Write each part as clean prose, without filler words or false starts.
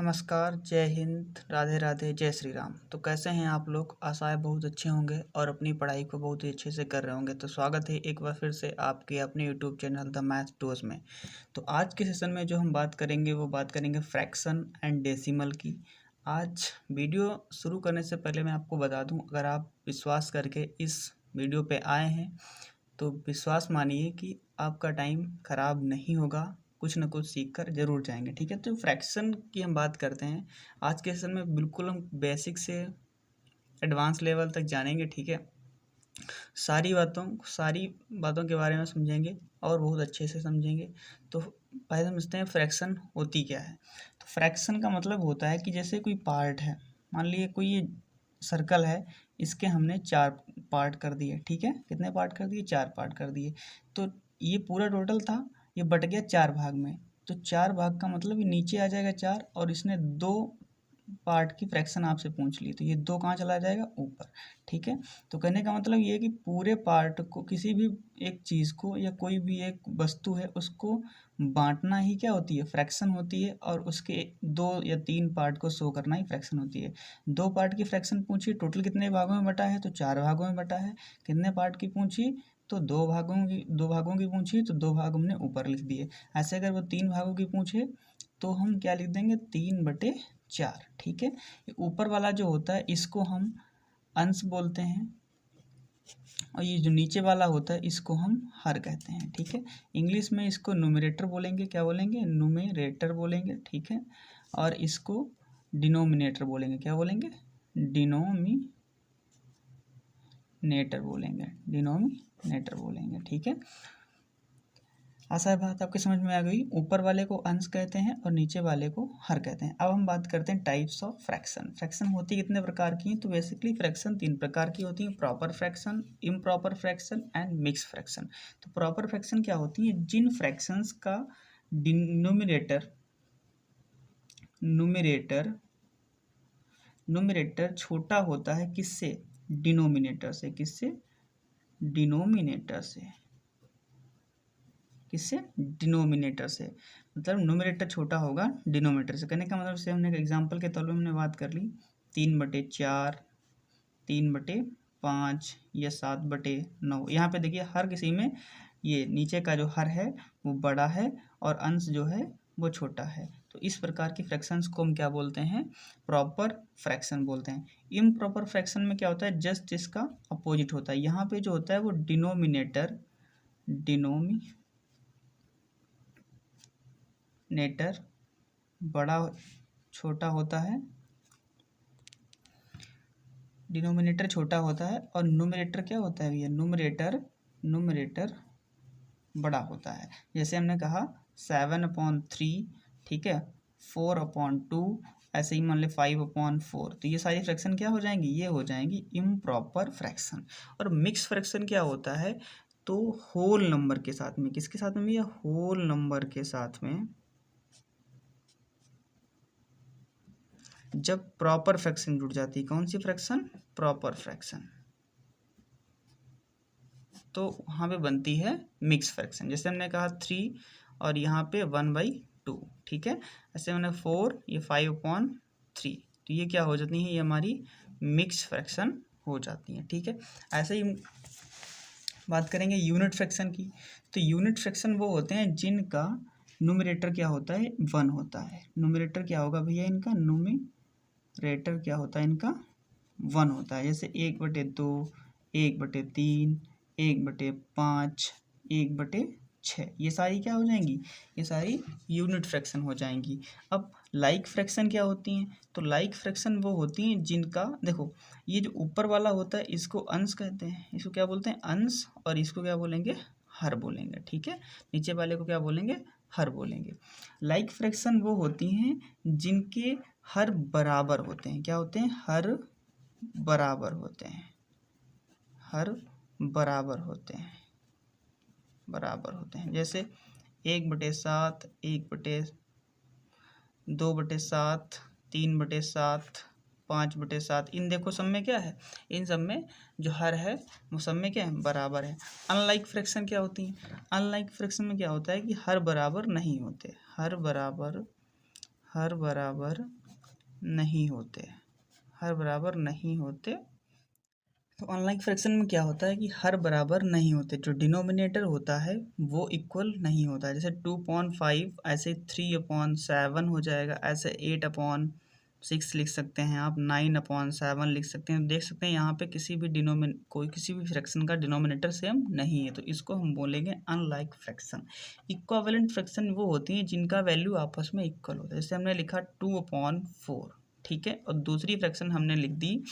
नमस्कार, जय हिंद, राधे राधे, जय श्री राम। तो कैसे हैं आप लोग? आशा है बहुत अच्छे होंगे और अपनी पढ़ाई को बहुत ही अच्छे से कर रहे होंगे। तो स्वागत है एक बार फिर से आपके अपने YouTube channel the math dose में। तो आज के सेशन में जो हम बात करेंगे वो बात करेंगे फ्रैक्शन एंड डेसिमल की। आज वीडियो शुरू करने से पहले मैं आपको बता दूं, अगर आप विश्वास करके इस वीडियो पे आए हैं तो विश्वास मानिए कि आपका टाइम ख़राब नहीं होगा, कुछ ना कुछ सीख कर जरूर जाएंगे। ठीक है, तो फ्रैक्शन की हम बात करते हैं आज के सेशन में। बिल्कुल हम बेसिक से एडवांस लेवल तक जानेंगे। ठीक है, सारी बातों के बारे में समझेंगे और बहुत अच्छे से समझेंगे। तो पहले समझते हैं फ्रैक्शन होती क्या है। तो फ्रैक्शन का मतलब होता है कि जैसे कोई पार्ट है, मान लीजिए कोई ये सर्कल है, इसके हमने 4 पार्ट कर दिए। ठीक है, कितने पार्ट कर दिए? 4 पार्ट कर दिए। तो ये पूरा टोटल था, ये बट गया 4 भाग में। तो 4 भाग का मतलब ये नीचे आ जाएगा 4, और इसने 2 पार्ट की फ्रैक्शन आपसे पूछ ली, तो ये 2 कहाँ चला जाएगा? ऊपर। ठीक है, तो कहने का मतलब ये है कि पूरे पार्ट को, किसी भी एक चीज़ को या कोई भी एक वस्तु है उसको बांटना ही क्या होती है? फ्रैक्शन होती है। और उसके 2 या 3 पार्ट को शो करना ही फ्रैक्शन होती है। 2 पार्ट की फ्रैक्शन पूछी, टोटल कितने भागों में बटा है? तो 4 भागों में बटा है। कितने पार्ट की पूछी? तो 2 भागों की पूछी, तो 2 भाग हमने ऊपर लिख दिए। ऐसे अगर वो 3 भागों की पूछे तो हम क्या लिख देंगे? 3/4। ठीक है, ऊपर वाला जो होता है इसको हम अंश बोलते हैं, और ये जो नीचे वाला होता है इसको हम हर कहते हैं। ठीक है, इंग्लिश में इसको न्यूमरेटर बोलेंगे। क्या बोलेंगे? न्यूमरेटर बोलेंगे। ठीक है, और इसको डिनोमिनेटर बोलेंगे। क्या बोलेंगे? डिनोमिनेटर बोलेंगे। ठीक है, आशा है बात आपके समझ में आ गई। ऊपर वाले को अंश कहते हैं और नीचे वाले को हर कहते हैं। अब हम बात करते हैं टाइप्स ऑफ फ्रैक्शन। फ्रैक्शन होती कितने प्रकार की हैं? तो बेसिकली फ्रैक्शन 3 प्रकार की होती हैं: proper fraction, improper fraction and mix fraction. तो प्रॉपर फ्रैक्शन क्या होती है? जिन फ्रैक्शंस का न्यूमरेटर छोटा होता है किससे? डिनोमिनेटर से। किससे? डिनोमिनेटर से। मतलब न्यूमरेटर छोटा होगा डिनोमिनेटर से। कहने का मतलब से हमने एग्जांपल के तौर पे हमने बात कर ली 3/4, 3/5 या 7/9। यहाँ पे देखिए हर किसी में ये नीचे का जो हर है वो बड़ा है और अंश जो है वो छोटा है। तो इस प्रकार की फ्रैक्शंस को हम क्या बोलते हैं? प्रॉपर फ्रैक्शन बोलते हैं। इम्प्रॉपर फ्रैक्शन में क्या होता है? जस्ट इसका अपोजिट होता है। यहाँ पे जो होता है वो डिनोमिनेटर बड़ा छोटा होता है, डिनोमिनेटर छोटा होता है, और न्यूमरेटर क्या होता है भैया? न्यूमरेटर बड़ा होता है। जैसे हमने कहा 7/3, ठीक है, 4/2, ऐसे ही मान ले 5/4। तो ये सारी फ्रैक्शन क्या हो जाएंगी? ये हो जाएंगी इम्प्रॉपर फ्रैक्शन। और मिक्स फ्रैक्शन क्या होता है? तो होल नंबर के साथ में, किसके साथ में भैया? होल नंबर के साथ में जब प्रॉपर फ्रैक्शन जुड़ जाती है। कौन सी फ्रैक्शन? Proper fraction. तो वहाँ पे बनती है मिक्स फ्रैक्शन। जैसे हमने कहा 3 और यहाँ पे 1/2। ठीक है, ऐसे हमने 4, ये 5/3। तो ये क्या हो जाती है? ये हमारी मिक्स फ्रैक्शन हो जाती है। ठीक है, ऐसे ही बात करेंगे यूनिट फ्रैक्शन की। तो यूनिट फ्रैक्शन वो होते हैं जिनका न्यूमरेटर क्या होता है? 1 होता है। न्यूमरेटर क्या होगा भैया इनका? न्यूमरेटर क्या होता है इनका? 1 होता है। जैसे 1/2, 1/3, 1/5, 1/6, ये सारी क्या हो जाएंगी? ये सारी यूनिट फ्रैक्शन हो जाएंगी। अब लाइक फ्रैक्शन क्या होती हैं? तो लाइक फ्रैक्शन वो होती हैं जिनका, देखो ये जो ऊपर वाला होता है इसको अंश कहते हैं। इसको क्या बोलते हैं? अंश। और इसको क्या बोलेंगे? हर बोलेंगे। ठीक है, नीचे वाले को क्या बोलेंगे? हर बोलेंगे। लाइक फ्रैक्शन वो होती हैं जिनके हर बराबर होते हैं। क्या होते हैं? हर बराबर होते हैं। जैसे 1/7, 1/2/7, 3/7, 5/7। इन देखो सब में क्या है? इन सब में जो हर है वो सब में क्या है? बराबर है। अनलाइक फ्रैक्शन क्या होती है? अनलाइक फ्रैक्शन में क्या होता है कि हर बराबर नहीं होते। हर हर बराबर नहीं होते, हर बराबर नहीं होते। तो अनलाइक फ्रैक्शन में क्या होता है कि हर बराबर नहीं होते, जो डिनोमिनेटर होता है वो इक्वल नहीं होता है। जैसे 2.5 ऐसे 3/7 हो जाएगा, ऐसे 8/6 लिख सकते हैं आप, 9/7 लिख सकते हैं। देख सकते हैं यहाँ पे किसी भी किसी भी फ्रैक्शन का डिनोमिनेटर सेम नहीं है, तो इसको हम बोलेंगे अनलाइक फ्रैक्शन। इक्विवेलेंट फ्रैक्शन वो होती हैं जिनका वैल्यू आपस में इक्वल होता है। जैसे हमने लिखा 2/4, ठीक है, और दूसरी फ्रैक्शन हमने लिख दी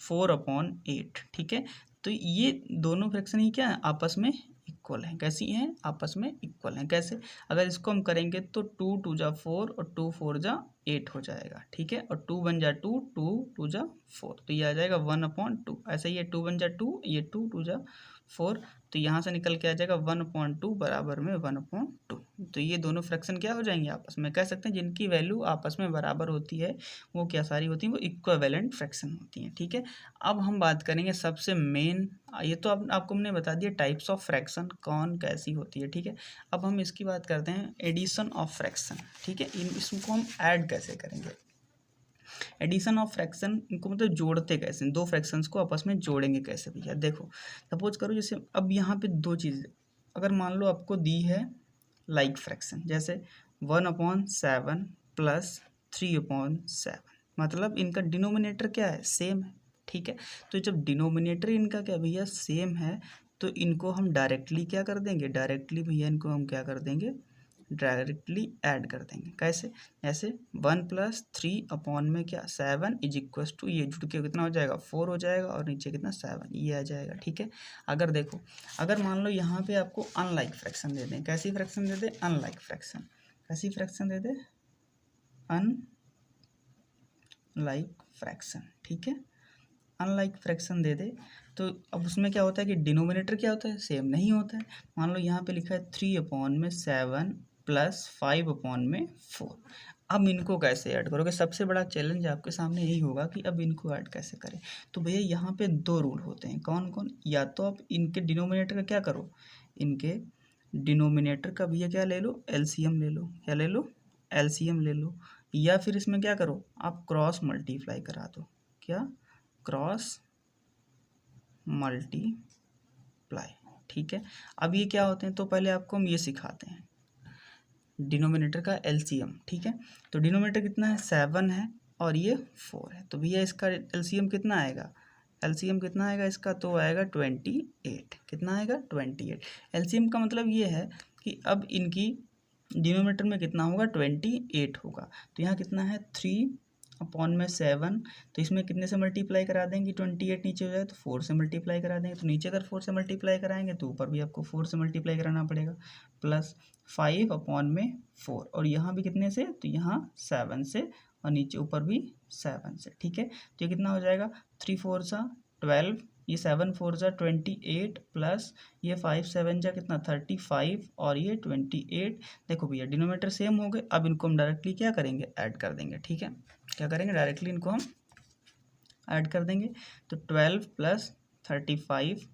4/8, ठीक है। तो ये दोनों फ्रैक्शन ही क्या है, आपस में इक्वल हैं। कैसी हैं, आपस में इक्वल हैं। कैसे, अगर इसको हम करेंगे तो 2 2 जा 4 और 2 4 जा 8 हो जाएगा, ठीक है, और 2 1 जा 2, 2 2 जा 4, तो ये आ जाएगा 1/2। ऐसे ही 2 1 जा 2, ये 2 2 जा 4, तो यहाँ से निकल के आ जाएगा 1/2 बराबर में 1/2। तो ये दोनों फ्रैक्शन क्या हो जाएंगे, आपस में कह सकते हैं जिनकी वैल्यू आपस में बराबर होती है वो क्या सारी होती हैं, वो इक्विवेलेंट फ्रैक्शन होती हैं, ठीक है। अब हम बात करेंगे सबसे मेन, ये तो आपको हमने बता दिया टाइप्स ऑफ फ्रैक्शन कौन कैसी होती है, ठीक है। अब हम इसकी बात करते हैं एडिशन ऑफ फ्रैक्शन, ठीक है। इसको हम ऐड कैसे करेंगे, एडिशन ऑफ फ्रैक्शन, इनको मतलब जोड़ते कैसे, दो फ्रैक्शंस को आपस में जोड़ेंगे कैसे भैया। देखो सपोज करो, जैसे अब यहाँ पे दो चीज़, अगर मान लो आपको दी है लाइक फ्रैक्शन, जैसे 1/7 प्लस 3/7, मतलब इनका डिनोमिनेटर क्या है, सेम है, ठीक है। तो जब डिनोमिनेटर इनका क्या भैया सेम है, तो इनको हम डायरेक्टली क्या कर देंगे, डायरेक्टली भैया इनको हम क्या कर देंगे, डायरेक्टली ऐड कर देंगे। कैसे, ऐसे 1 + 3 में क्या 7 इज इक्वस टू, ये जुड़ के कितना हो जाएगा 4 हो जाएगा, और नीचे कितना 7, ये आ जाएगा, ठीक है। अगर देखो, अगर मान लो यहाँ पे आपको अनलाइक फ्रैक्शन दे दें, कैसी फ्रैक्शन दे दे, अनलाइक फ्रैक्शन, कैसी फ्रैक्शन दे दे, अनलाइक फ्रैक्शन, ठीक है, अनलाइक फ्रैक्शन दे दे। तो अब उसमें क्या होता है कि डिनोमिनेटर क्या होता है, सेम नहीं होता है। मान लो यहाँ पे लिखा है 3/7 प्लस 5/4। अब इनको कैसे ऐड करोगे, सबसे बड़ा चैलेंज आपके सामने यही होगा कि अब इनको ऐड कैसे करें। तो भैया यहाँ पे दो रूल होते हैं, कौन कौन, या तो आप इनके डिनोमिनेटर का क्या करो, इनके डिनोमिनेटर का भैया क्या ले लो, एलसीएम ले लो, क्या ले लो, एलसीएम ले लो, या फिर इसमें क्या करो, आप क्रॉस मल्टीप्लाई करा दो, क्या, क्रॉस मल्टीप्लाई, ठीक है। अब ये क्या होते हैं, तो पहले आपको हम ये सिखाते हैं डिनोमिनेटर का एलसीएम, ठीक है। तो डिनोमिनेटर कितना है, 7 है, और ये 4 है, तो भैया इसका एलसीएम कितना आएगा, एलसीएम कितना आएगा इसका, तो आएगा 28, कितना आएगा 28। एलसीएम का मतलब ये है कि अब इनकी डिनोमिनेटर में कितना होगा, 28 होगा, तो यहाँ कितना है 3/7, तो इसमें कितने से मल्टीप्लाई करा देंगे, 28 नीचे हो जाए तो 4 से मल्टीप्लाई करा देंगे, तो नीचे अगर 4 से मल्टीप्लाई कराएंगे तो ऊपर भी आपको 4 से मल्टीप्लाई कराना पड़ेगा, प्लस 5/4, और यहाँ भी कितने से, तो यहाँ 7 से, और नीचे ऊपर भी 7 से, ठीक है। तो ये कितना हो जाएगा, 3 4 सा 12, ये 7 4 जा 28, प्लस ये 5 7 जा कितना 35, और ये 28। देखो भैया डिनोमिनेटर सेम हो गए, अब इनको हम डायरेक्टली क्या करेंगे, ऐड कर देंगे, ठीक है। क्या करेंगे, डायरेक्टली इनको हम ऐड कर देंगे। तो 12 + 35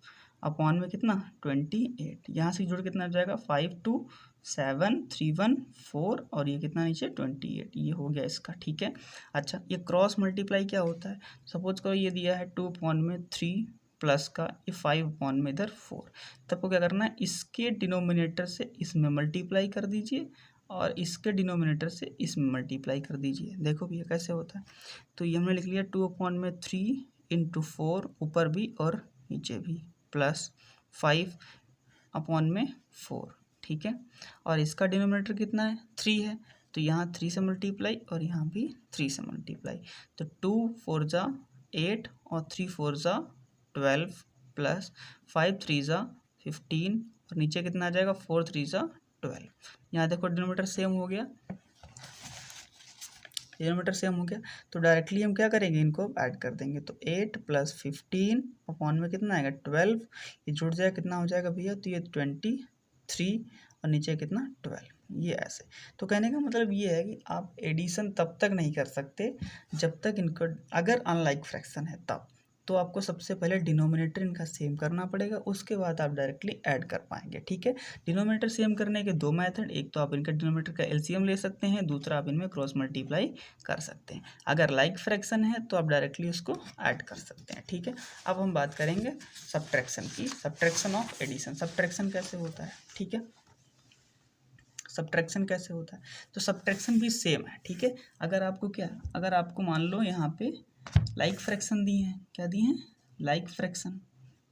अपॉन में कितना 28, यहाँ से जुड़ कितना हो जाएगा 5 2 7 3 1 4, और ये कितना नीचे 28, ये हो गया इसका, ठीक है। अच्छा, ये क्रॉस मल्टीप्लाई क्या होता है, सपोज करो ये दिया है 2/3 प्लस का ये 5/में इधर 4, तब को क्या करना है, इसके डिनोमिनेटर से इसमें मल्टीप्लाई कर दीजिए, और इसके डिनोमिनेटर से इसमें मल्टीप्लाई कर दीजिए। देखो भैया कैसे होता है, तो ये हमने लिख लिया 2/3 × 4 ऊपर भी और नीचे भी, प्लस 5/4, ठीक है। और इसका डिनोमिनेटर कितना है 3 है, तो यहाँ 3 से मल्टीप्लाई और यहाँ भी 3 से मल्टीप्लाई, तो 2 4 जा 8 और 3 4 जा 12, प्लस 5 3 जा 15, और नीचे कितना आ जाएगा 4 3 जा 12। यहाँ देखो डिनोमिनेटर सेम हो गया, डिनोमिनेटर सेम हो गया, तो डायरेक्टली हम क्या करेंगे, इनको ऐड कर देंगे। तो 8 + 15 अपॉन में कितना आएगा 12, ये जुड़ जाएगा कितना हो जाएगा भैया, तो ये 23, और नीचे कितना 12, ये ऐसे। तो कहने का मतलब ये है कि आप एडिशन तब तक नहीं कर सकते जब तक इनको, अगर अनलाइक फ्रैक्शन है तब, तो आपको सबसे पहले डिनोमिनेटर इनका सेम करना पड़ेगा, उसके बाद आप डायरेक्टली ऐड कर पाएंगे। ठीक है, डिनोमिनेटर सेम करने के दो मेथड, एक तो आप इनका डिनोमिनेटर का एलसीएम ले सकते हैं, दूसरा आप इनमें क्रॉस मल्टीप्लाई कर सकते हैं। अगर लाइक फ्रैक्शन है तो आप डायरेक्टली उसको ऐड कर सकते हैं। ठीक है, अब हम बात करेंगे सब्ट्रैक्शन की, सब्ट्रैक्शन ऑफ एडिशन। सब्ट्रैक्शन कैसे होता है? ठीक है, सब्ट्रैक्शन कैसे होता है? तो सब्ट्रैक्शन भी सेम है। ठीक है, अगर आपको मान लो यहाँ पे लाइक फ्रैक्शन दिए हैं, क्या दिए हैं? Like fraction.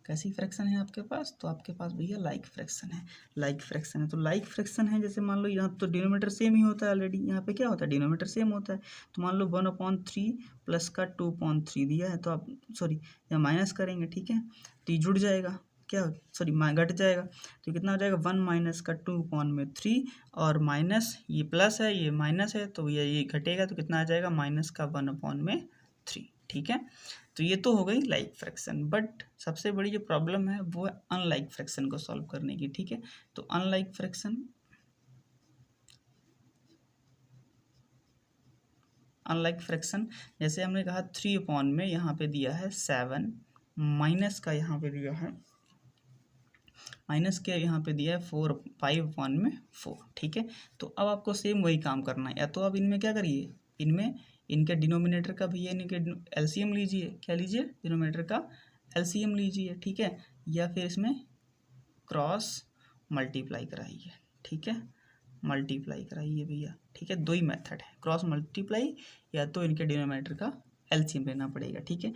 कैसी फ्रैक्शन है आपके पास? तो आपके पास भैया लाइक फ्रैक्शन है। लाइक फ्रैक्शन है तो लाइक फ्रैक्शन है, जैसे मान लो यहाँ तो डिनोमीटर सेम ही होता है ऑलरेडी, यहाँ पे क्या होता है? डिनोमीटर सेम होता है। तो मान लो 1/3 प्लस का 2/3 दिया है, तो आप सॉरी या माइनस करेंगे। ठीक है, तो ये जुड़ जाएगा, क्या सॉरी घट जाएगा, तो कितना हो जाएगा? 1 माइनस का 2/3 और माइनस ये प्लस है ये माइनस है, तो ये घटेगा तो कितना आ जाएगा? माइनस का 1/3। ठीक है, तो ये तो हो गई लाइक फ्रैक्शन, बट सबसे बड़ी जो प्रॉब्लम है वो है अनलाइक फ्रैक्शन को सॉल्व करने की। ठीक है, तो अनलाइक फ्रैक्शन जैसे हमने कहा 3 में यहाँ पे दिया है 7, माइनस का यहाँ पे दिया है माइनस के यहाँ पे दिया है 5/4। ठीक है, तो अब आपको सेम वही काम करना है, या तो आप इनमें क्या करिए, इनमें इनके डिनोमिनेटर का भैया इनके एलसीएम लीजिए। क्या लीजिए? डिनोमिनेटर का एलसीएम लीजिए। ठीक है, या फिर इसमें क्रॉस मल्टीप्लाई कराइए। ठीक है, मल्टीप्लाई कराइए भैया। ठीक है, दो ही मेथड है, क्रॉस मल्टीप्लाई या तो इनके डिनोमिनेटर का एलसीएम लेना पड़ेगा। ठीक है,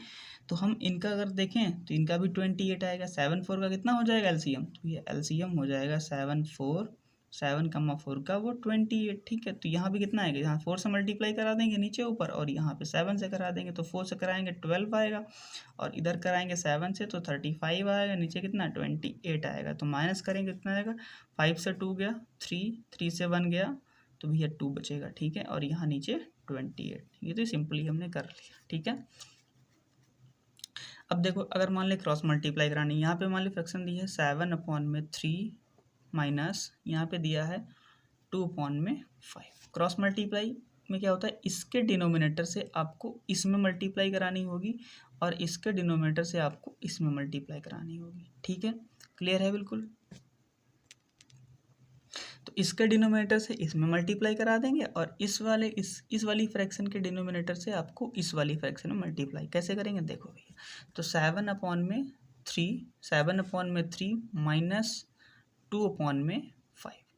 तो हम इनका अगर देखें तो इनका भी 28 आएगा। 7/4 का कितना हो जाएगा एलसीएम? तो ये एलसीएम हो जाएगा 7/4 का वो 28। ठीक है, तो यहाँ भी कितना आएगा? यहाँ 4 से मल्टीप्लाई करा देंगे नीचे ऊपर, और यहाँ पे 7 से करा देंगे, तो 4 से कराएंगे 12 आएगा, और इधर कराएंगे 7 से तो 35 आएगा, नीचे कितना? 28 आएगा। तो माइनस करेंगे कितना आएगा? 5 से 2 गया 3 से 1 गया, तो भैया 2 बचेगा। ठीक है, और यहाँ नीचे 28। ये तो सिंपली हमने कर लिया। ठीक है, अब देखो अगर मान ले क्रॉस मल्टीप्लाई करानी, यहाँ पे मान ली फ्रैक्शन दी है 7/3 माइनस यहाँ पे दिया है 2/5। क्रॉस मल्टीप्लाई में क्या होता है? इसके डिनोमिनेटर से आपको इसमें मल्टीप्लाई करानी होगी, और इसके डिनोमिनेटर से आपको इसमें मल्टीप्लाई करानी होगी। ठीक है, क्लियर है बिल्कुल? तो इसके डिनोमिनेटर से इसमें मल्टीप्लाई करा देंगे, और इस वाली फ्रैक्शन के डिनोमिनेटर से आपको इस वाली फ्रैक्शन में मल्टीप्लाई कैसे करेंगे? देखो भैया, तो 7/3 माइनस 2/5।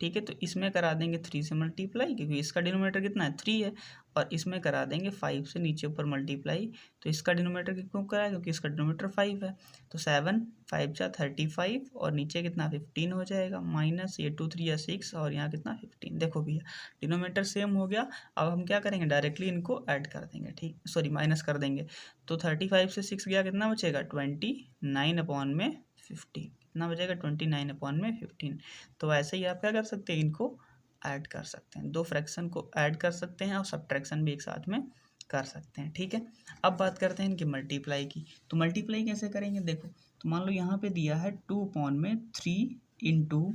ठीक है, तो इसमें करा देंगे 3 से मल्टीप्लाई, क्योंकि इसका डिनोमिनेटर कितना है? 3 है, और इसमें करा देंगे 5 से नीचे ऊपर मल्टीप्लाई, तो इसका डिनोमिनेटर क्यों कराए? क्योंकि इसका डिनोमिनेटर 5 है, तो 7 5 जा 35, और नीचे कितना? 15 हो जाएगा, माइनस ये 2 3 या 6, और यहाँ कितना? 15। देखो भैया डिनोमिनेटर सेम हो गया। अब हम क्या करेंगे? डायरेक्टली इनको ऐड कर देंगे। ठीक सॉरी माइनस कर देंगे, तो 35 से 6 गया, कितना बचेगा? 29/15। कितना बचेगा? 29/15। तो ऐसे ही आप क्या कर सकते हैं? इनको ऐड कर सकते हैं, दो फ्रैक्शन को ऐड कर सकते हैं, और सब्ट्रैक्शन भी एक साथ में कर सकते हैं। ठीक है, अब बात करते हैं इनकी मल्टीप्लाई की। तो मल्टीप्लाई कैसे करेंगे? देखो, तो मान लो यहाँ पे दिया है 2/3 इंटू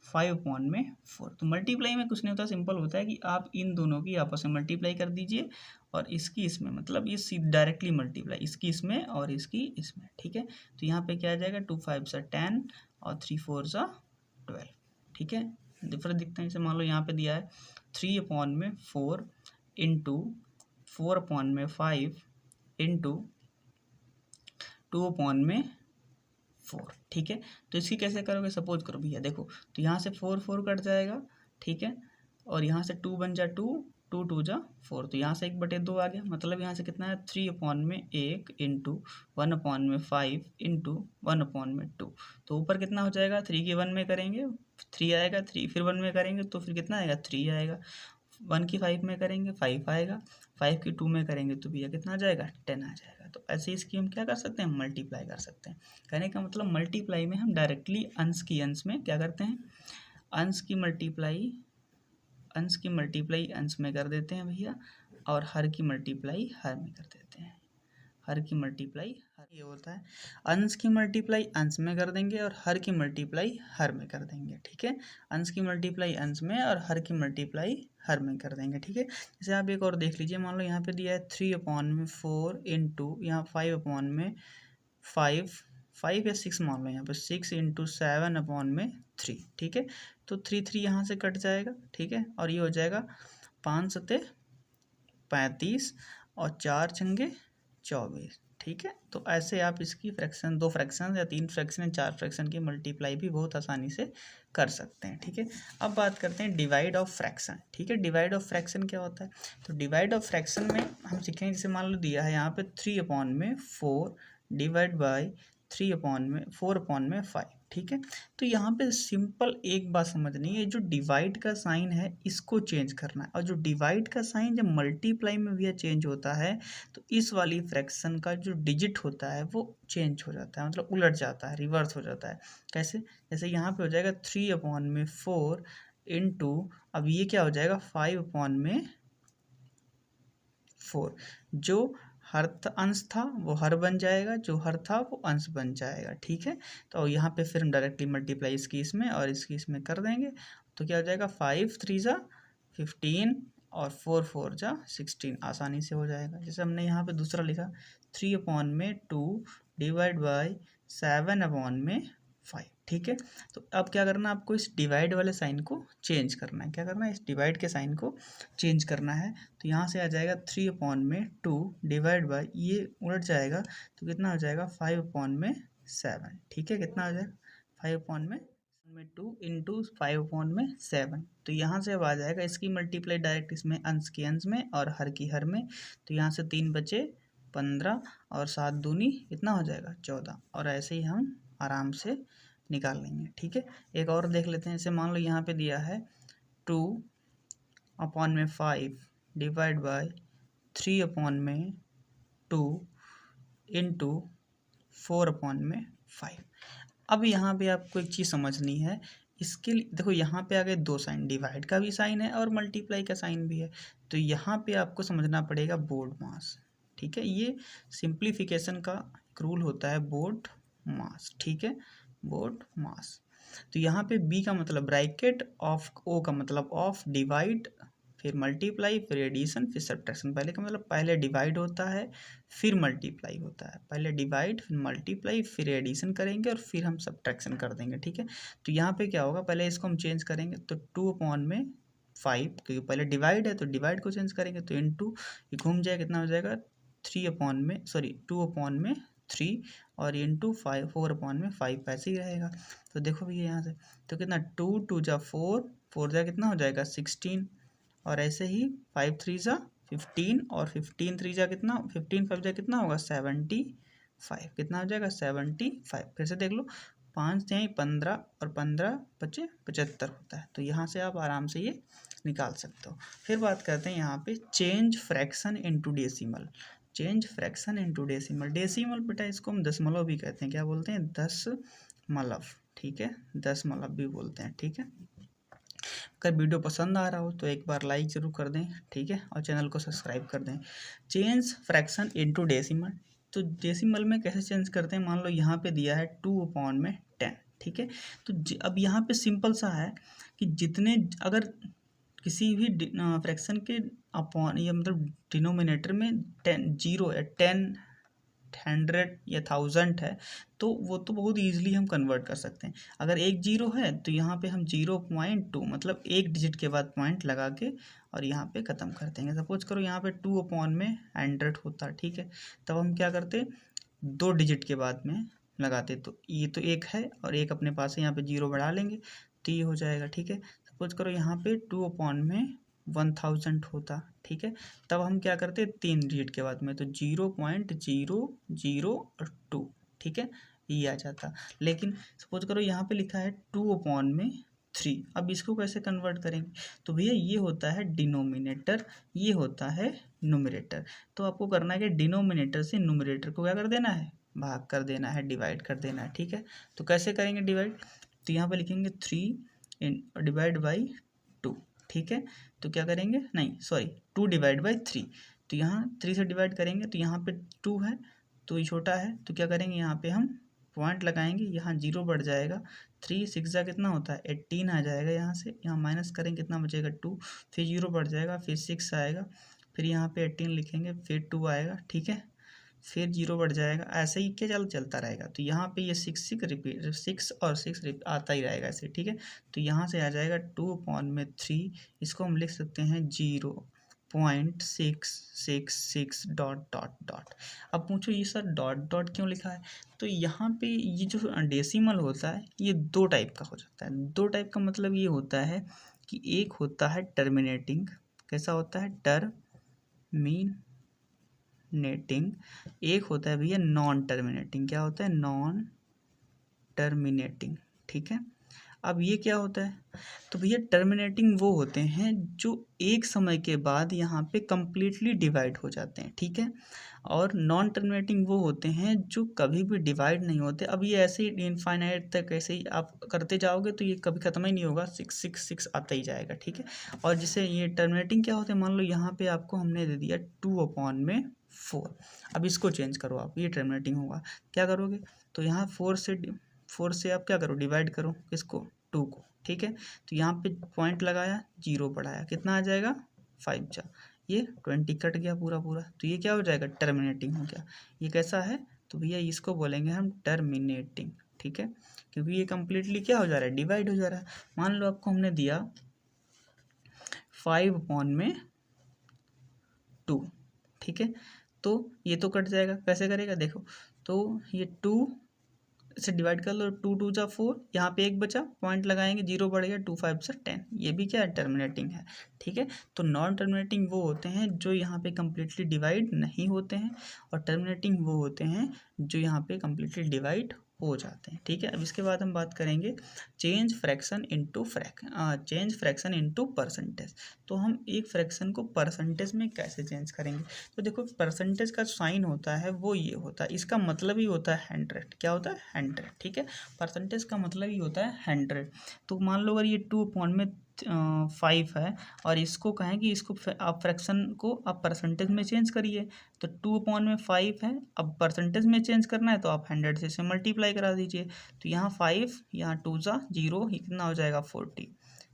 5/4। तो मल्टीप्लाई में कुछ नहीं होता, सिंपल होता है कि आप इन दोनों की आपस में मल्टीप्लाई कर दीजिए, और इसकी इसमें, मतलब ये डायरेक्टली मल्टीप्लाई इसकी इसमें और इसकी इसमें। ठीक है, तो यहाँ पे क्या आ जाएगा? 2 5 सा 10 और 3 4 सा 12। ठीक है, डिफरेंस दिखता है। जैसे मान लो यहाँ पे दिया है 3/4 इंटू 4/5 इंटू 2/4। ठीक है, तो इसकी कैसे करोगे? सपोज करो भैया, देखो तो यहाँ से 4 4 कट जाएगा। ठीक है, और यहाँ से 2 बन जा 2 2 2 जा 4, तो यहाँ से 1/2 आ गया, मतलब यहाँ से कितना है? 3/1 इंटू 1/5 इंटू 1/2। तो ऊपर कितना हो जाएगा? 3 की 1 में करेंगे 3 आएगा, 3 फिर 1 में करेंगे तो फिर कितना आएगा? 3 आएगा, 1 की 5 में करेंगे 5 आएगा, 5 की 2 में करेंगे तो भैया कितना आ जाएगा? 10 आ जाएगा। तो ऐसे इसकी हम क्या कर सकते हैं? मल्टीप्लाई कर सकते हैं। कहने का मतलब मल्टीप्लाई में हम डायरेक्टली अंश की अंश में क्या करते हैं? अंश की मल्टीप्लाई अंश में कर देते हैं भैया, और हर की मल्टीप्लाई हर में कर देते हैं। हर की मल्टीप्लाई हर, ये होता है अंश की मल्टीप्लाई अंश में कर देंगे, और हर की मल्टीप्लाई हर में कर देंगे। ठीक है, अंश की मल्टीप्लाई अंश में और हर की मल्टीप्लाई हर में कर देंगे। ठीक है, जैसे आप एक और देख लीजिए, मान लो यहाँ पे दिया है 3/4 इंटू यहाँ 5/5, 5 या 6 मान लो, यहाँ पे 6 इंटू 7/3। ठीक है, तो 3 यहाँ से कट जाएगा। ठीक है, और ये हो जाएगा 5 सते 35 और 4 छंगे 24। ठीक है, तो ऐसे आप इसकी फ्रैक्शन, 2 फ्रैक्शन या 3 फ्रैक्शन या 4 फ्रैक्शन की मल्टीप्लाई भी बहुत आसानी से कर सकते हैं। ठीक है, अब बात करते हैं डिवाइड ऑफ फ्रैक्शन। ठीक है, डिवाइड ऑफ फ्रैक्शन क्या होता है? तो डिवाइड ऑफ फ्रैक्शन में हम सीखेंगे, जैसे मान लो दिया है यहाँ पे 3/4 डिवाइड बाई 4/5। ठीक है, तो यहाँ पे सिंपल एक बात समझनी है, जो डिवाइड का साइन है इसको चेंज करना है, और जो डिवाइड का साइन जब मल्टीप्लाई में भी चेंज होता है तो इस वाली फ्रैक्शन का जो डिजिट होता है वो चेंज हो जाता है, मतलब उलट जाता है, रिवर्स हो जाता है। कैसे? जैसे यहाँ पे हो जाएगा 3/4 इंटू, अब ये क्या हो जाएगा 5/4, जो हर अंश था वो हर बन जाएगा, जो हर था वो अंश बन जाएगा। ठीक है, तो यहाँ पे फिर हम डायरेक्टली मल्टीप्लाई इसकी इसमें और इसकी इसमें कर देंगे, तो क्या हो जाएगा 5 3 ज़ा 15 और 4 4 ज़ा 16, आसानी से हो जाएगा। जैसे हमने यहाँ पे दूसरा लिखा 3/2 डिवाइड बाई 7/5। ठीक है, तो अब क्या करना है, आपको इस डिवाइड वाले साइन को चेंज करना है। क्या करना है? इस डिवाइड के साइन को चेंज करना है। तो यहाँ से आ जाएगा 3/2 डिवाइड बाई, ये उलट जाएगा तो कितना हो जाएगा 5/7। ठीक है, कितना हो जाएगा 5/2 इंटू 5/7। तो यहाँ से अब आ जाएगा इसकी मल्टीप्लाई डायरेक्ट इसमें, अंश की अंश में और हर की हर में। तो यहाँ से 3 बचे 15 और 7 दूनी कितना हो जाएगा 14, और ऐसे ही हम आराम से निकाल लेंगे। ठीक है, एक और देख लेते हैं। जैसे मान लो यहाँ पे दिया है 2/5 डिवाइड बाय 3/2 इंटू 4/5। अब यहाँ पे आपको एक चीज़ समझनी है, इसके लिए देखो यहाँ पे आ गए 2 साइन, डिवाइड का भी साइन है और मल्टीप्लाई का साइन भी है। तो यहाँ पे आपको समझना पड़ेगा बोर्ड मास। ठीक है, ये सिंप्लीफिकेशन का एक रूल होता है, बोर्ड मास। ठीक है, बोर्ड मास। तो यहाँ पे बी का मतलब ब्रैकेट, ऑफ ओ का मतलब ऑफ, डिवाइड, फिर मल्टीप्लाई, फिर एडिशन, फिर सब्ट्रैक्शन। पहले का मतलब पहले डिवाइड होता है फिर मल्टीप्लाई होता है, पहले डिवाइड फिर मल्टीप्लाई फिर एडिशन करेंगे और फिर हम सब्ट्रैक्शन कर देंगे। ठीक है, तो यहाँ पे क्या होगा, पहले इसको हम चेंज करेंगे, तो 2/5, क्योंकि पहले डिवाइड है तो डिवाइड को चेंज करेंगे, तो इंटू ये घूम जाए, कितना हो जाएगा 2/3 और इंटू 4/5 ऐसे ही रहेगा। तो देखो भैया यहाँ से, तो कितना 2 2 जा 4 4 जा कितना हो जाएगा 16, और ऐसे ही 5 3 जा 15 और 15 3 जा कितना, 15 5 जा कितना होगा 75, कितना हो जाएगा 75। फिर से देख लो, 5 यहीं 15 और 15 बचे 75 होता है। तो यहाँ से आप आराम से ये निकाल सकते हो। फिर बात करते हैं यहाँ पे change fraction into decimal. Change fraction into decimal, decimal बेटा इसको हम दशमलव भी कहते हैं। क्या बोलते हैं? दशमलव। ठीक है, दशमलव भी बोलते हैं। ठीक है, अगर वीडियो पसंद आ रहा हो तो एक बार लाइक ज़रूर कर दें। ठीक है, और चैनल को सब्सक्राइब कर दें। चेंज फ्रैक्शन इनटू डेसिमल, तो डेसिमल में कैसे चेंज करते हैं? मान लो यहाँ पे दिया है 2/10। ठीक है, तो अब यहाँ पे सिंपल सा है कि जितने, अगर किसी भी फ्रैक्शन के अपॉन, या मतलब डिनोमिनेटर में 0 है, 10 100 या 1000 है, तो वो तो बहुत ईजिली हम कन्वर्ट कर सकते हैं। अगर एक 0 है तो यहाँ पे हम 0.2 मतलब एक डिजिट के बाद पॉइंट लगा के और यहाँ पे ख़त्म कर देंगे। सपोज करो यहाँ पे 2/100 होता। ठीक है, तब हम क्या करते, 2 डिजिट के बाद में लगाते, तो ये तो एक है और एक अपने पास है, यहाँ पे 0 बढ़ा लेंगे तो ये हो जाएगा। ठीक है, सपोज करो यहाँ पे 2/1000 होता। ठीक है, तब हम क्या करते, 3 डिजिट के बाद में, तो 0.002। ठीक है, ये आ जाता। लेकिन सपोज करो यहाँ पे लिखा है 2/3, अब इसको कैसे कन्वर्ट करेंगे? तो भैया ये होता है डिनोमिनेटर, ये होता है न्यूमरेटर। तो आपको करना है कि डिनोमिनेटर से न्यूमरेटर को क्या कर देना है, भाग कर देना है, डिवाइड कर देना है। ठीक है, तो कैसे करेंगे डिवाइड? तो यहाँ पे लिखेंगे 3 डिवाइड बाई 2। ठीक है, तो क्या करेंगे, नहीं सॉरी 2 डिवाइड बाई 3, तो यहाँ 3 से डिवाइड करेंगे तो यहाँ पे 2 है तो ये छोटा है, तो क्या करेंगे यहाँ पे हम पॉइंट लगाएंगे, यहाँ 0 बढ़ जाएगा 3 6 जा कितना होता है 18 आ जाएगा, यहाँ से यहाँ माइनस करेंगे कितना बचेगा 2, फिर 0 बढ़ जाएगा, फिर 6 आएगा, फिर यहाँ पे 18 लिखेंगे, फिर 2 आएगा, ठीक है, फिर 0 बढ़ जाएगा, ऐसे ही क्या चलता रहेगा। तो यहाँ पे ये 6 रिपीट 6 और 6 रिपीट आता ही रहेगा ऐसे, ठीक है। तो यहाँ से आ जाएगा 2/3, इसको हम लिख सकते हैं 0.666 डॉट डॉट डॉट। अब पूछो ये सर डॉट डॉट क्यों लिखा है, तो यहाँ पे ये जो डेसिमल होता है ये दो टाइप का हो जाता है। दो टाइप का मतलब ये होता है कि एक होता है टर्मिनेटिंग, कैसा होता है टर्मिनेटिंग, एक होता है भैया नॉन टर्मिनेटिंग, क्या होता है नॉन टर्मिनेटिंग, ठीक है। अब ये क्या होता है, तो भैया टर्मिनेटिंग वो होते हैं जो एक समय के बाद यहाँ पे कंप्लीटली डिवाइड हो जाते हैं, ठीक है। और नॉन टर्मिनेटिंग वो होते हैं जो कभी भी डिवाइड नहीं होते। अब ये ऐसे ही इनफाइनाइट तक ऐसे ही आप करते जाओगे तो ये कभी ख़त्म ही नहीं होगा, 6 आता ही जाएगा, ठीक है। और जिसे ये टर्मिनेटिंग क्या होते हैं, मान लो यहाँ पे आपको हमने दे दिया 2/4, अब इसको चेंज करो आप, ये टर्मिनेटिंग होगा, क्या करोगे, तो यहाँ 4 से आप क्या करो डिवाइड करो किसको 2 को, ठीक है। तो यहाँ पे पॉइंट लगाया 0 बढ़ाया कितना आ जाएगा 5 जा, ये 20 कट गया पूरा पूरा, तो ये क्या हो जाएगा टर्मिनेटिंग हो गया। ये कैसा है, तो भैया इसको बोलेंगे हम टर्मिनेटिंग, ठीक है, क्योंकि ये कंप्लीटली क्या हो जा रहा है डिवाइड हो जा रहा है। मान लो आपको हमने दिया 5/2, ठीक है, तो ये तो कट जाएगा, कैसे करेगा देखो, तो ये 2 से डिवाइड कर लो, 2 जा 4, यहाँ पे एक बचा, पॉइंट लगाएंगे 0 बढ़ गया, 2 5 से 10, ये भी क्या है टर्मिनेटिंग है, ठीक है। तो नॉन टर्मिनेटिंग वो होते हैं जो यहाँ पे कम्प्लीटली डिवाइड नहीं होते हैं, और टर्मिनेटिंग वो होते हैं जो यहाँ पे कम्प्लीटली डिवाइड हो जाते हैं, ठीक है। अब इसके बाद हम बात करेंगे चेंज फ्रैक्शन इनटू परसेंटेज। तो हम एक फ्रैक्शन को परसेंटेज में कैसे चेंज करेंगे, तो देखो परसेंटेज का साइन होता है वो ये होता है, इसका मतलब ही होता है 100, क्या होता है 100, ठीक है। परसेंटेज का मतलब ही होता है 100। तो मान लो अगर ये 2/5 है और इसको कहें कि इसको आप फ्रैक्शन को आप परसेंटेज में चेंज करिए, तो 2/5 है, अब परसेंटेज में चेंज करना है तो आप 100 से इसे मल्टीप्लाई करा दीजिए, तो यहाँ 5, यहाँ 2 जा 0, कितना हो जाएगा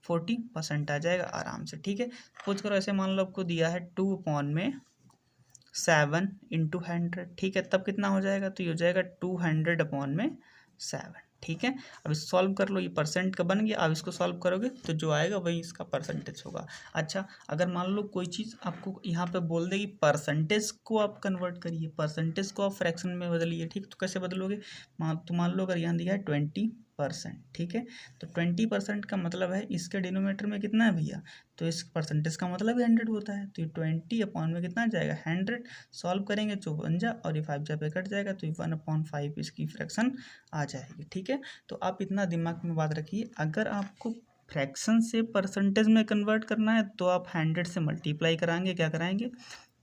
40% आ जाएगा आराम से, ठीक है। सपोज करो ऐसे मान लो आपको दिया है 2/7 इंटू 100, ठीक है, तब कितना हो जाएगा, तो ये हो जाएगा 200/7, ठीक है। अब इस सॉल्व कर लो, ये परसेंट का बन गया, अब इसको सॉल्व करोगे तो जो आएगा वही इसका परसेंटेज होगा। अच्छा, अगर मान लो कोई चीज़ आपको यहाँ पे बोल देगी परसेंटेज को आप कन्वर्ट करिए, परसेंटेज को आप फ्रैक्शन में बदलिए, ठीक, तो कैसे बदलोगे, मान लो अगर यहाँ दिया है 20%, ठीक है, तो 20% का मतलब है इसके डिनोमिनेटर में कितना है भैया, तो इस परसेंटेज का मतलब 100 होता है, तो ये 20 अपॉन में कितना जाएगा 100, सॉल्व करेंगे 54 जा और ये 5 जा पे कट जाएगा, तो 1/5 इसकी फ्रैक्शन आ जाएगी, ठीक है। तो आप इतना दिमाग में बात रखिए, अगर आपको फ्रैक्शन से परसेंटेज में कन्वर्ट करना है तो आप 100 से मल्टीप्लाई कराएंगे, क्या कराएंगे,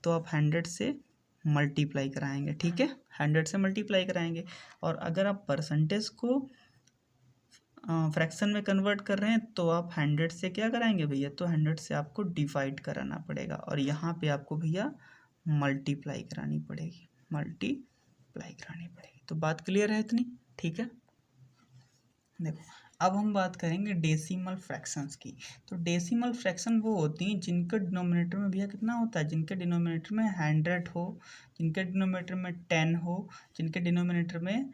तो आप 100 से मल्टीप्लाई कराएंगे, ठीक है, 100 से मल्टीप्लाई कराएंगे। और अगर आप परसेंटेज को फ्रैक्शन में कन्वर्ट कर रहे हैं तो आप 100 से क्या कराएंगे भैया, तो 100 से आपको डिवाइड कराना पड़ेगा, और यहाँ पे आपको भैया मल्टीप्लाई करानी पड़ेगी, तो बात क्लियर है इतनी, ठीक है। देखो अब हम बात करेंगे डेसिमल फ्रैक्शंस की। तो डेसिमल फ्रैक्शन वो होती हैं जिनके डिनोमिनेटर में भैया कितना होता है, जिनके डिनोमिनेटर में 100 हो, जिनके डिनोमिनेटर में 10 हो, जिनके डिनोमिनेटर में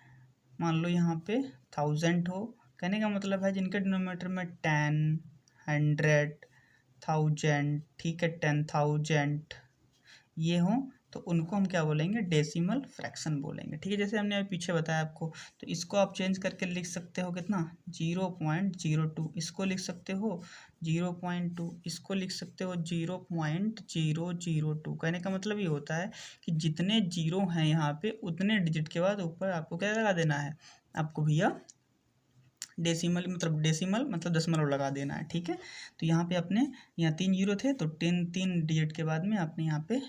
मान लो यहाँ पे 1000 हो, कहने का मतलब है जिनके डिनोमिनेटर में 10, 100, 1000, ठीक है, 10,000 ये हो, तो उनको हम क्या बोलेंगे डेसिमल फ्रैक्शन बोलेंगे, ठीक है। जैसे हमने अभी पीछे बताया आपको, तो इसको आप चेंज करके लिख सकते हो कितना 0.02, इसको लिख सकते हो 0.2, इसको लिख सकते हो 0.002। कहने का मतलब ये होता है कि जितने जीरो हैं यहाँ पे उतने डिजिट के बाद ऊपर आपको क्या लगा देना है, आपको भैया डेसिमल मतलब दशमलव लगा देना है, ठीक है। तो यहाँ पे अपने यहाँ 3 जीरो थे तो 3 डिजिट के बाद में आपने यहाँ पे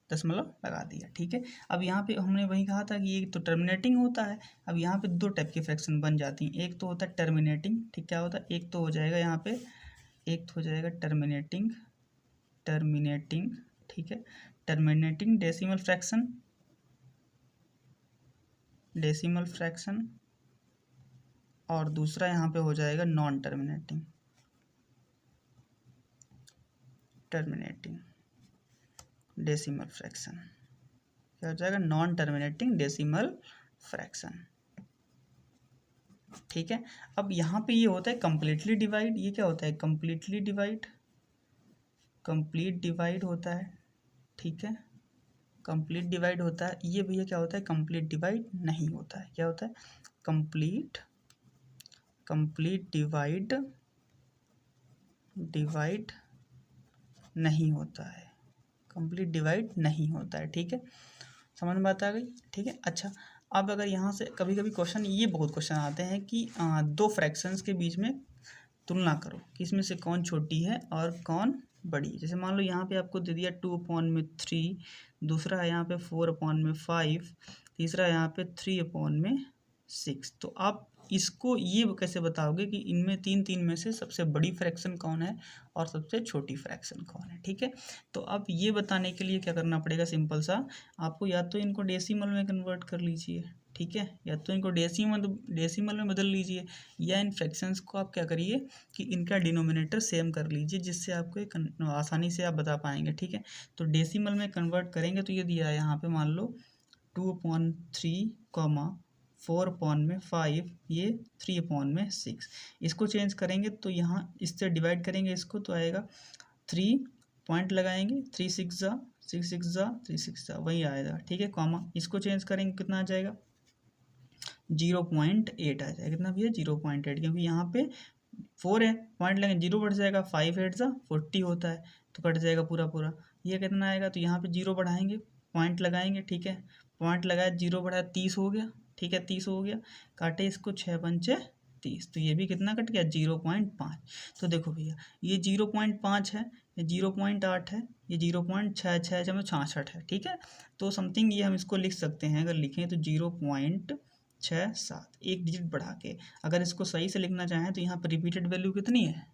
दशमलव लगा दिया, ठीक है। अब यहाँ पे हमने वही कहा था कि ये तो टर्मिनेटिंग होता है। अब यहाँ पे दो टाइप की फ्रैक्शन बन जाती हैं, एक तो होता है टर्मिनेटिंग, ठीक, क्या होता है, एक तो हो जाएगा यहाँ पे, एक तो हो जाएगा टर्मिनेटिंग, ठीक है, टर्मिनेटिंग डेसिमल फ्रैक्शन और दूसरा यहाँ पे हो जाएगा नॉन टर्मिनेटिंग डेसिमल फ्रैक्शन। क्या हो जाएगा? Non terminating decimal fraction. ठीक है। अब यहाँ पे ये होता है कंप्लीटली डिवाइड। ये क्या होता है? कंप्लीटली डिवाइड, कंप्लीट डिवाइड होता है। ठीक है, कंप्लीट डिवाइड होता है। ये भैया क्या होता है? कंप्लीट डिवाइड नहीं होता है। क्या होता है? कंप्लीट डिवाइड नहीं होता है। कंप्लीट डिवाइड नहीं होता है। ठीक है, समझ में बात आ गई? ठीक है। अच्छा, अब अगर यहाँ से कभी कभी क्वेश्चन, ये बहुत क्वेश्चन आते हैं कि दो फ्रैक्शंस के बीच में तुलना करो कि इसमें से कौन छोटी है और कौन बड़ी। जैसे मान लो यहाँ पे आपको दे दिया 2/3, दूसरा है यहाँ पे 4/5, तीसरा यहाँ पे 3/6। तो आप इसको ये कैसे बताओगे कि इनमें तीन में से सबसे बड़ी फ्रैक्शन कौन है और सबसे छोटी फ्रैक्शन कौन है? ठीक है, तो अब ये बताने के लिए क्या करना पड़ेगा? सिंपल सा, आपको या तो इनको डेसिमल में कन्वर्ट कर लीजिए, ठीक है, या तो इनको डेसिमल में बदल लीजिए, या इन फ्रैक्शंस को आप क्या करिए कि इनका डिनोमिनेटर सेम कर लीजिए, जिससे आपको एक आसानी से आप बता पाएंगे। ठीक है, तो डेसिमल में कन्वर्ट करेंगे तो ये दिया है यहाँ पे, मान लो 2/3, 4/5, ये 3/6। इसको चेंज करेंगे तो यहाँ इससे डिवाइड करेंगे इसको, तो आएगा 3 पॉइंट लगाएंगे, 3 6 जा 3 6 जा वही आएगा। ठीक है, कॉमा इसको चेंज करेंगे, कितना आ जाएगा? 0.8 आ जाएगा। कितना भैया? 0.8, क्योंकि यहाँ पे 4 है, पॉइंट लेंगे 0 बढ़ जाएगा, 5 8 जा 40 होता है, तो कट जाएगा पूरा पूरा। ये कितना आएगा? तो यहाँ पे 0 बढ़ाएंगे, पॉइंट लगाएंगे, ठीक है, पॉइंट लगाया, 0 बढ़ाया, 30 हो गया। ठीक है, 30 हो गया, काटे इसको 6 पंचे 30, तो ये भी कितना कट गया? 0.5। तो देखो भैया, ये 0.5 है, ये 0.8 है, ये 0.66 जब 66 है। ठीक है, तो समथिंग ये हम इसको लिख सकते हैं, अगर लिखें तो 0.67, एक डिजिट बढ़ा के। अगर इसको सही से लिखना चाहें तो यहाँ पर रिपीटेड वैल्यू कितनी है?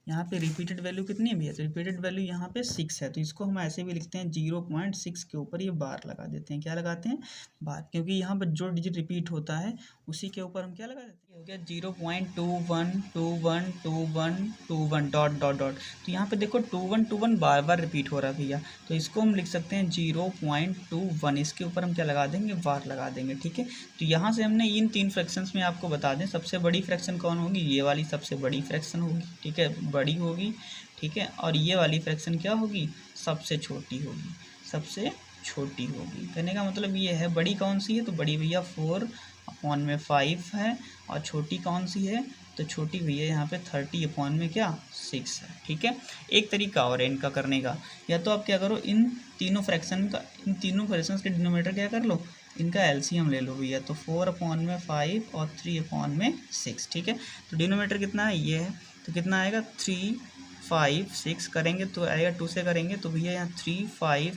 यहाँ पे रिपीटेड वैल्यू कितनी है भैया? तो रिपीटेड वैल्यू यहाँ पे 6 है, तो इसको हम ऐसे भी लिखते हैं 0.6 के ऊपर ये बार लगा देते हैं। क्या लगाते हैं? बार, क्योंकि यहाँ पर जो डिजिट रिपीट होता है उसी के ऊपर हम क्या लगा देते हैं? हो गया 0.21212121 डॉट डॉट डॉट। तो यहाँ पे देखो 2121 बार बार रिपीट हो रहा है भैया, तो इसको हम लिख सकते हैं 0.21, इसके ऊपर हम क्या लगा देंगे? बार लगा देंगे। ठीक है, तो यहाँ से हमने इन 3 फ्रैक्शंस में आपको बता दें, सबसे बड़ी फ्रैक्शन कौन होगी? ये वाली सबसे बड़ी फ्रैक्शन होगी। ठीक है, बड़ी होगी। ठीक है, और ये वाली फ्रैक्शन क्या होगी? सबसे छोटी होगी, सबसे छोटी होगी। कहने का मतलब ये है, बड़ी कौन सी है? तो बड़ी भैया 4/5 है, और छोटी कौन सी है? तो छोटी भैया यहाँ पे 30/6 है। ठीक है, एक तरीका और है इनका करने का, या तो आप क्या करो, इन तीनों फ्रैक्शंस के डिनोमिनेटर क्या कर लो, इनका एलसीएम ले लो भैया, तो 4/5 और 3/6। ठीक है, तो डिनोमिनेटर कितना है? ये है, तो कितना आएगा? 3 5 6 करेंगे तो आएगा, 2 से करेंगे तो भैया यहाँ 3 5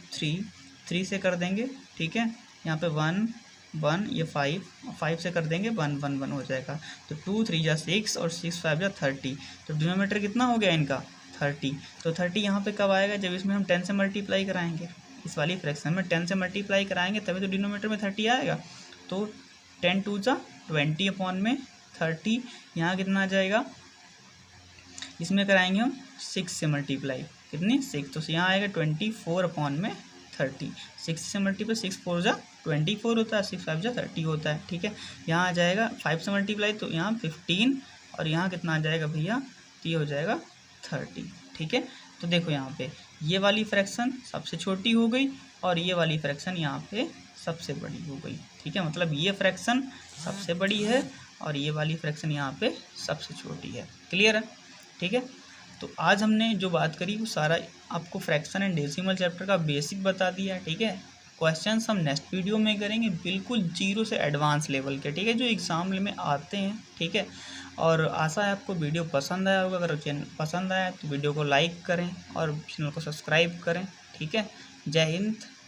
3 से कर देंगे। ठीक है, यहाँ पे 1 1, ये 5 से कर देंगे, 1 1 1 हो जाएगा, तो 2 3 जा 6 और 6 5 जा 30। तो डिनोमिनेटर कितना हो गया इनका? 30। तो 30 यहाँ पे कब आएगा? जब इसमें हम 10 से मल्टीप्लाई कराएंगे, इस वाली फ्रैक्शन में 10 से मल्टीप्लाई कराएंगे तभी तो डिनोमिनेटर में 30 आएगा। तो 10 2 जा 20/30, यहाँ कितना आ जाएगा? इसमें कराएंगे हम 6 से मल्टीप्लाई, कितनी? 6, तो यहाँ आएगा 24/30। 6 से मल्टीप्लाई, 6 4 जा 24 होता है, 6 5 जा 30 होता है। ठीक है, यहाँ आ जाएगा 5 से मल्टीप्लाई, तो यहाँ 15, और यहाँ कितना आ जाएगा भैया? तो ये हो जाएगा 30। ठीक है, तो देखो यहाँ पे ये वाली फ्रैक्शन सबसे छोटी हो गई, और ये वाली फ्रैक्शन यहाँ पे सबसे बड़ी हो गई। ठीक है, मतलब ये फ्रैक्शन सबसे बड़ी है और ये वाली फ्रैक्शन यहाँ पे सबसे छोटी है। क्लियर है? ठीक है, तो आज हमने जो बात करी वो सारा आपको फ्रैक्शन एंड डेसिमल चैप्टर का बेसिक बता दिया है। ठीक है, क्वेश्चंस हम नेक्स्ट वीडियो में करेंगे, बिल्कुल 0 से एडवांस लेवल के। ठीक है, जो एग्ज़ाम में आते हैं। ठीक है, और आशा है आपको वीडियो पसंद आया होगा। अगर चैनल पसंद आया तो वीडियो को लाइक करें और चैनल को सब्सक्राइब करें। ठीक है, जय हिंद।